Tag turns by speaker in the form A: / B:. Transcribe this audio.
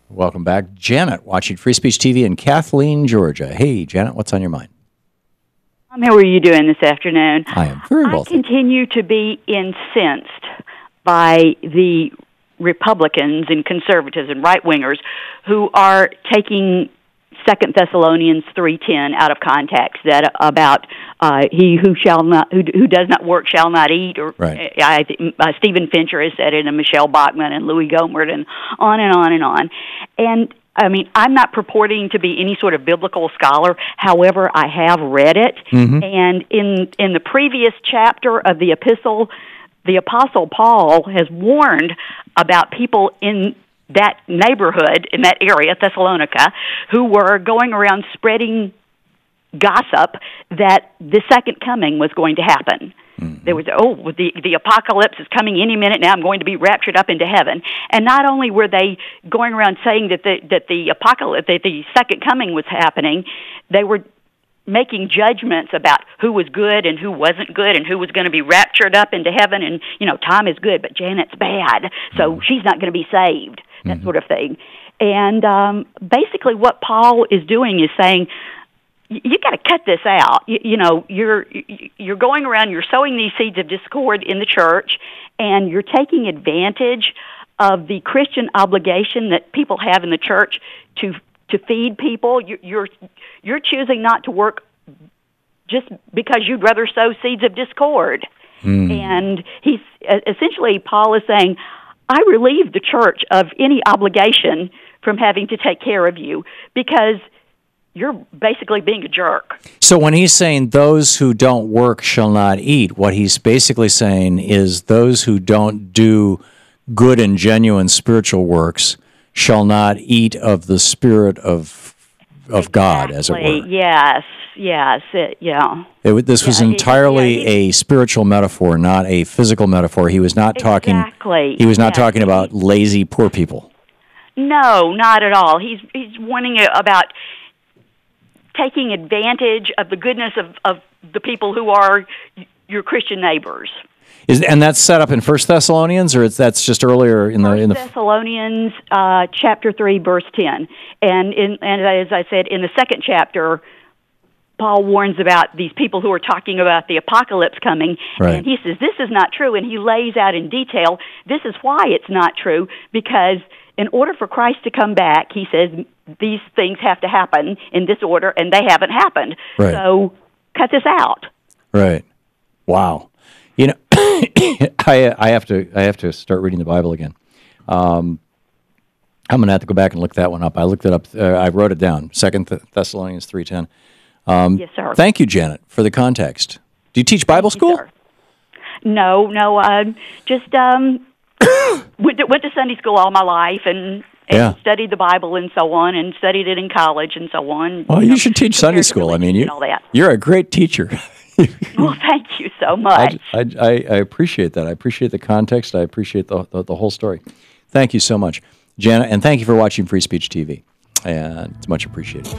A: Welcome back. Janet, watching Free Speech TV in Kathleen, Georgia. Hey, Janet, what's on your mind?
B: How are you doing this afternoon?
A: I am very well.
B: I continue to be incensed by the Republicans and conservatives and right-wingers who are taking 2 Thessalonians 3:10 out of context, that about he who does not work shall not eat, or
A: right.
B: Stephen Fincher has said it, and Michelle Bachmann and Louis Gohmert, and on and on and on. And I mean, I'm not purporting to be any sort of biblical scholar. However, I have read it, and in the previous chapter of the epistle, the Apostle Paul has warned about people in that neighborhood, in that area, Thessalonica, who were going around spreading gossip that the second coming was going to happen. There was, the apocalypse is coming any minute now. I'm going to be raptured up into heaven. And not only were they going around saying that the apocalypse, that the second coming was happening, they were making judgments about who was good and who wasn't good and who was going to be raptured up into heaven. And, Tom is good, but Janet's bad, so she's not going to be saved, that sort of thing. And basically what Paul is doing is saying, you got to cut this out. You're going around, you're sowing these seeds of discord in the church, and you're taking advantage of the Christian obligation that people have in the church to feed people. You're choosing not to work just because you'd rather sow seeds of discord. And he's essentially, Paul is saying, I relieve the church of any obligation from having to take care of you because you're basically being a jerk.
A: So when he's saying those who don't work shall not eat, what he's basically saying is those who don't do good and genuine spiritual works shall not eat of the Spirit of God, as it were.
B: Yes.
A: This was entirely a spiritual metaphor, not a physical metaphor. He was not talking.
B: Exactly.
A: He was not talking about lazy poor people.
B: No, not at all. He's warning about taking advantage of the goodness of the people who are your Christian neighbors.
A: And that's set up in 1 Thessalonians, or that's just earlier in the
B: 1 Thessalonians chapter 3, verse 10. And as I said, in the second chapter, Paul warns about these people who are talking about the apocalypse coming, and he says this is not true, and he lays out in detail, this is why it's not true, because in order for Christ to come back, he says these things have to happen in this order, and they haven't happened.
A: Right.
B: So cut this out.
A: Right. Wow. I have to start reading the Bible again. I'm going to have to go back and look that one up. I looked it up. I wrote it down. 2 Thessalonians 3:10.
B: Yes, sir.
A: Thank you, Janet, for the context. Do you teach Bible school?
B: No. Just went to Sunday school all my life and studied the Bible and so on, and studied it in college and so on.
A: Well, you should teach Sunday school. I mean, you're a great teacher.
B: Well, thank you so much.
A: I appreciate that. I appreciate the context. I appreciate the whole story. Thank you so much, Janet, and thank you for watching Free Speech TV. And it's much appreciated.